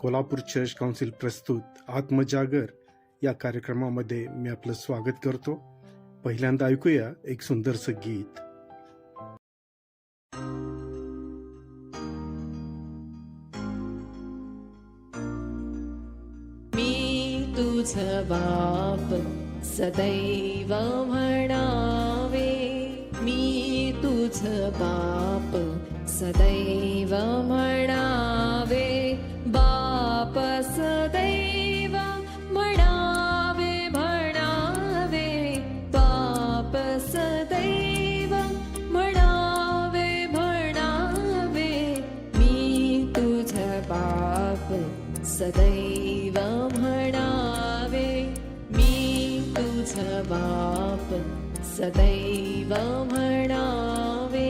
Kolhapur church council प्रस्तुत आत्मजागर या कार्यक्रमामध्ये मी आपलं स्वागत करतो. पहिल्यांदा ऐकूया एक सुंदरसं गीत. मी तुझ बाप सदैव म्हणावे, मी तुझ बाप सदैव म्हणावे, बाप सदैव म्हणावे, म्हणावे बाप सदैव म्हणावे, म्हणावे मी तुझ बाप सदैव म्हणावे, मी तुझ बाप सदैव म्हणावे.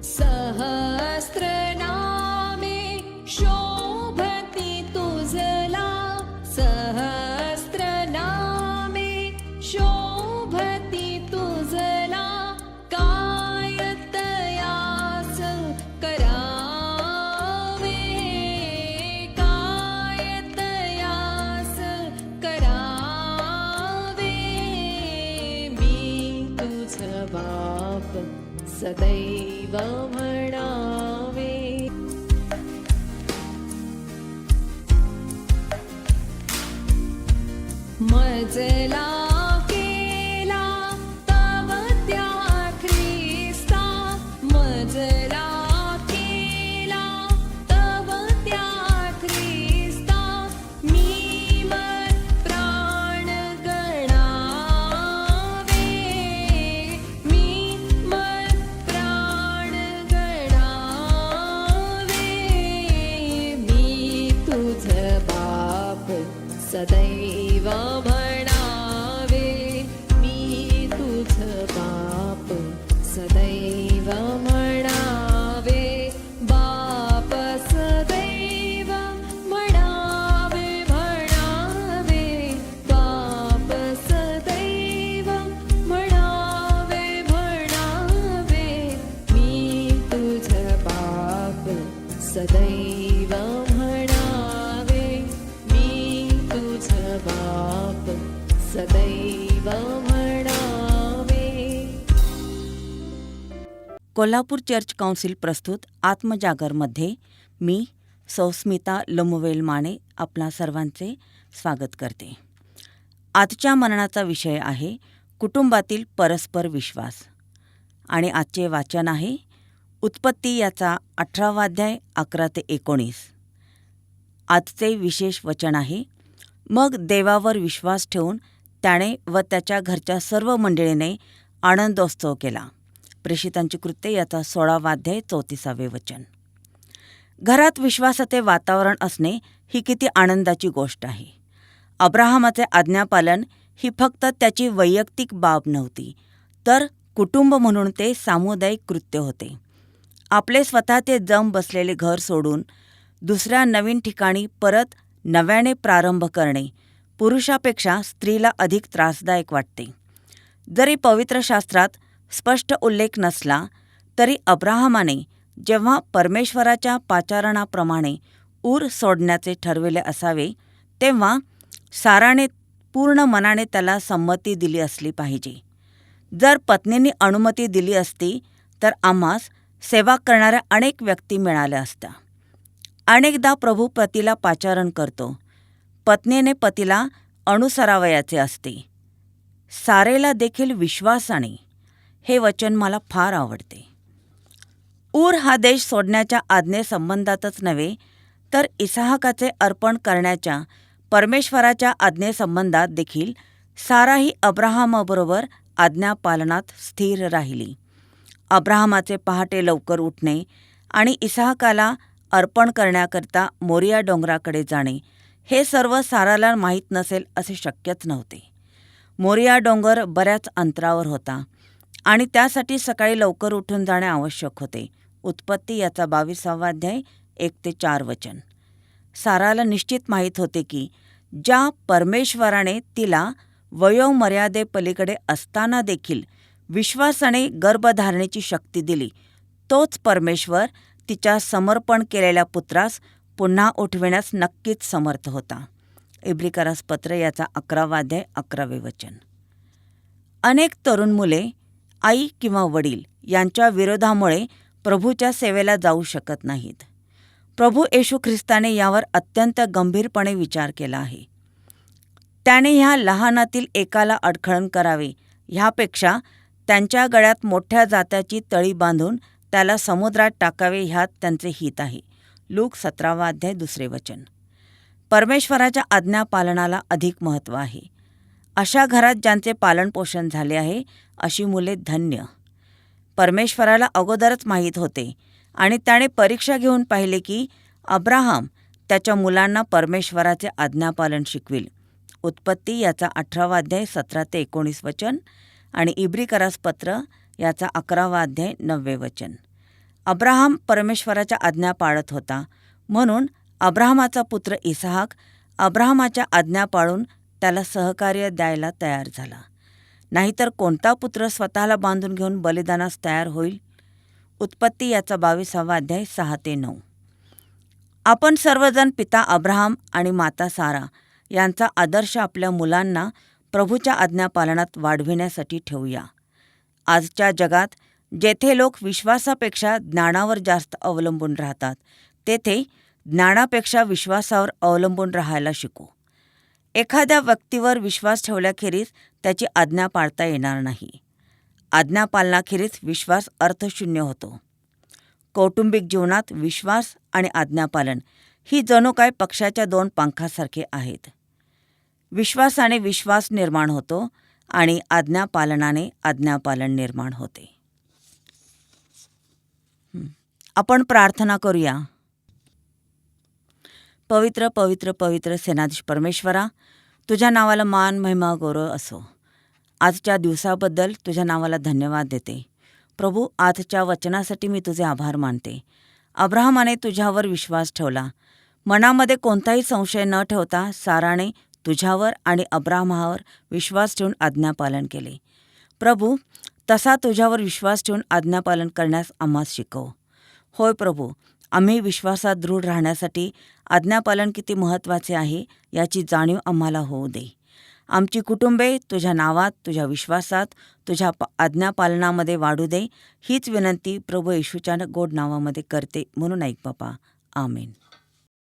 सहस्त्र नामे शोभती तुझला, सहस्त्र नामे शोभती तुझला, काय तयास करावे, काय तयास करावे, मी तुझ बाप सदैव म्हणावे. मजला केला तव त्या ख्रिस्ता, मजला केला तव त्या ख्रिस्ता, मी मन प्राण गणावे, मी मन प्राण गणावे, मी तुझ बाप सदैव म्हणावे, मी तुझ बाप सदैव म्हणावे, बाप सदैव म्हणावे, म्हणावे बाप सदैव म्हणावे, म्हणावे मी तुझ बाप सदैव म्हणावे, मी तुझ बाप सदैव म्हणावे. कोल्हापूर चर्च काउन्सिल प्रस्तुत आत्मजागरमध्ये मी सौस्मिता लमुवेल माने आपणा सर्वांचे स्वागत करते. आजच्या मननाचा विषय आहे कुटुंबातील परस्पर विश्वास आणि आजचे वाचन आहे उत्पत्ती याचा 18वा अध्याय 11 ते 19. आजचे विशेष वचन आहे, मग देवावर विश्वास ठेवून त्याने व त्याच्या घरच्या सर्व मंडळीने आनंदोत्सव केला. प्रेषितांची कृत्ये याचा 16वा अध्याय 34 वचन. घरात विश्वासाचे वातावरण असणे ही किती आनंदाची गोष्ट आहे. अब्राहमाचे आज्ञापालन ही फक्त त्याची वैयक्तिक बाब नव्हती, तर कुटुंब म्हणून ते सामुदायिक कृत्य होते. आपले स्वतःचे जम बसलेले घर सोडून दुसऱ्या नवीन ठिकाणी परत नव्याने प्रारंभ करणे पुरुषापेक्षा स्त्रीला अधिक त्रासदायक वाटते. जरी पवित्र शास्त्रात स्पष्ट उल्लेख नसला तरी अब्राहमाने जेव्हा परमेश्वराच्या पाचारणाप्रमाणे ऊर सोडण्याचे ठरविले असावे, तेव्हा साराने पूर्ण मनाने त्याला संमती दिली असली पाहिजे. जर पत्नींनी अनुमती दिली असती तर आम्हास सेवा करणाऱ्या अनेक व्यक्ती मिळाल्या असत्या. अनेकदा प्रभू पतीला पाचारण करतो, पत्नीने पतीला अनुसरावयाचे असते. सारेला देखील विश्वासाने. हे वचन मला फार आवडते. ऊर हा देश सोडण्याच्या आज्ञेसंबंधातच नव्हे, तर इसहाकाचे अर्पण करण्याच्या परमेश्वराच्या आज्ञेसंबंधात देखील साराही अब्राहमाबरोबर आज्ञापालनात स्थिर राहिली. अब्राहमाचे पहाटे लवकर उठणे आणि इसहाकाला अर्पण करण्याकरता मोरिया डोंगराकडे जाणे हे सर्व साराला माहीत नसेल असे शक्यच नव्हते. मोरिया डोंगर बऱ्याच अंतरावर होता आणि त्यासाठी सकाळी लवकर उठून जाणे आवश्यक होते. उत्पत्ती याचा 22वा अध्याय 1 ते 4 वचन. साराला निश्चित माहीत होते की ज्या परमेश्वराने तिला वयोमर्यादेपलीकडे असताना देखील विश्वासाने गर्भधारणेची शक्ती दिली, तोच परमेश्वर तिच्या समर्पण केलेल्या पुत्रास पुन्हा उठविण्यास नक्कीच समर्थ होता. इब्रिकरास पत्र याचा 11वा अध्याय 11वे वचन. अनेक तरुण मुले आई किंवा वडील यांच्या विरोधामुळे प्रभूच्या सेवेला जाऊ शकत नाहीत. प्रभू येशू ख्रिस्ताने यावर अत्यंत गंभीरपणे विचार केला आहे. त्याने ह्या लहानातील एकाला अडखळण करावे ह्यापेक्षा त्यांच्या गळ्यात मोठ्या जात्याची तळी बांधून त्याला समुद्रात टाकावे ह्यात त्यांचे हित आहे. लूक 17वा अध्याय 2 वचन. परमेश्वराच्या आज्ञापालनाला अधिक महत्त्व आहे. अशा घरात ज्यांचे पालनपोषण झाले आहे अशी मुले धन्य. परमेश्वराला अगोदरच माहीत होते आणि त्याने परीक्षा घेऊन पाहिले की अब्राहम त्याच्या मुलांना परमेश्वराचे आज्ञापालन शिकविल. उत्पत्ती याचा 18वा अध्याय 17 ते 19 वचन आणि इब्रिकरास पत्र याचा 11वा अध्याय 9 वचन. अब्राहम परमेश्वराच्या आज्ञा पाळत होता, म्हणून अब्राहमाचा पुत्र इसहाक अब्राहमाच्या आज्ञा पाळून त्याला सहकार्य द्यायला तयार झाला. नाहीतर कोणता पुत्र स्वतःला बांधून घेऊन बलिदानास तयार होईल. उत्पत्ती याचा 22वा अध्याय 6 ते 9. आपण सर्वजण पिता अब्राहम आणि माता सारा यांचा आदर्श आपल्या मुलांना प्रभूच्या आज्ञापालनात वाढविण्यासाठी ठेवूया. आजच्या जगात जेथे लोक विश्वासापेक्षा ज्ञानावर जास्त अवलंबून राहतात, तेथे ज्ञानापेक्षा विश्वासावर अवलंबून राहायला शिकू. एखाद्या व्यक्तीवर विश्वास ठेवल्याखेरीज त्याची आज्ञा पाळता येणार नाही. आज्ञापालनाखेरीज विश्वास अर्थशून्य होतो. कौटुंबिक जीवनात विश्वास आणि आज्ञापालन ही जणू काय पक्षाच्या 2 पंखासारखे आहेत. विश्वासाने विश्वास निर्माण होतो आणि आज्ञापालनाने आज्ञापालन निर्माण होते. आपण प्रार्थना करूया. पवित्र पवित्र पवित्र सेनाधीश परमेश्वरा, तुझ्या नावाला मान महिमा गौरव असो. आजच्या दिवसाबद्दल तुझ्या नावाला धन्यवाद देते. प्रभू, आजच्या वचनासाठी मी तुझे आभार मानते. अब्राहमाने तुझ्यावर विश्वास ठेवला. मनामध्ये कोणताही संशय न ठेवता साराने तुझ्यावर आणि अब्राहमावर विश्वास ठेवून आज्ञापालन केले. प्रभू, तसा तुझ्यावर विश्वास ठेवून आज्ञापालन करण्यास आम्हास शिकव. होय प्रभू, आम्ही विश्वासात दृढ राहण्यासाठी आज्ञापालन किती महत्त्वाचे आहे याची जाणीव आम्हाला होऊ दे. आमची कुटुंबे तुझ्या नावात, तुझ्या विश्वासात, तुझ्या आज्ञापालनामध्ये वाढू दे. हीच विनंती प्रभू येशूच्या गोड नावामध्ये करते म्हणून ऐक बापा. आमेन.